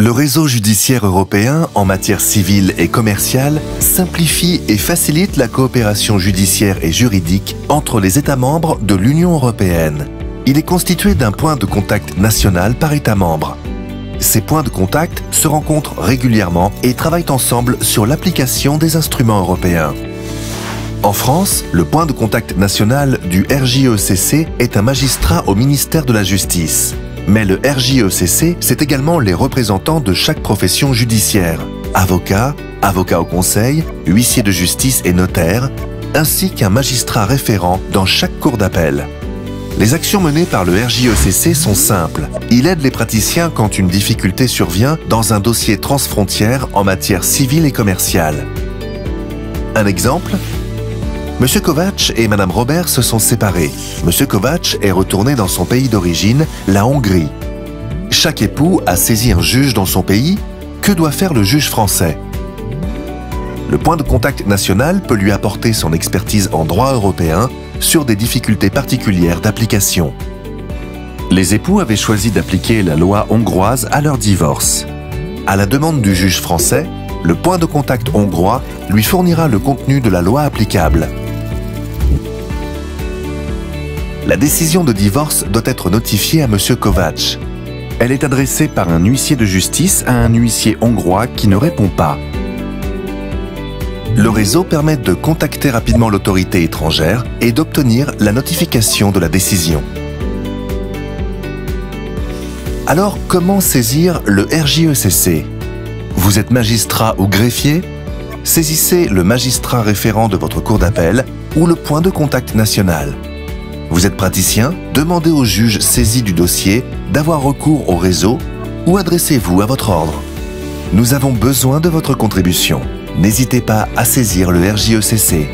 Le réseau judiciaire européen en matière civile et commerciale simplifie et facilite la coopération judiciaire et juridique entre les États membres de l'Union européenne. Il est constitué d'un point de contact national par État membre. Ces points de contact se rencontrent régulièrement et travaillent ensemble sur l'application des instruments européens. En France, le point de contact national du RJECC est un magistrat au ministère de la Justice. Mais le RJECC, c'est également les représentants de chaque profession judiciaire, avocats, avocats au conseil, huissiers de justice et notaires, ainsi qu'un magistrat référent dans chaque cour d'appel. Les actions menées par le RJECC sont simples. Il aide les praticiens quand une difficulté survient dans un dossier transfrontière en matière civile et commerciale. Un exemple ? Monsieur Kovacs et Madame Robert se sont séparés. Monsieur Kovacs est retourné dans son pays d'origine, la Hongrie. Chaque époux a saisi un juge dans son pays. Que doit faire le juge français? Le point de contact national peut lui apporter son expertise en droit européen sur des difficultés particulières d'application. Les époux avaient choisi d'appliquer la loi hongroise à leur divorce. À la demande du juge français, le point de contact hongrois lui fournira le contenu de la loi applicable. La décision de divorce doit être notifiée à Monsieur Kovacs. Elle est adressée par un huissier de justice à un huissier hongrois qui ne répond pas. Le réseau permet de contacter rapidement l'autorité étrangère et d'obtenir la notification de la décision. Alors, comment saisir le RJECC? Vous êtes magistrat ou greffier? Saisissez le magistrat référent de votre cour d'appel ou le point de contact national. Vous êtes praticien? Demandez au juge saisi du dossier d'avoir recours au réseau ou adressez-vous à votre ordre. Nous avons besoin de votre contribution. N'hésitez pas à saisir le RJECC.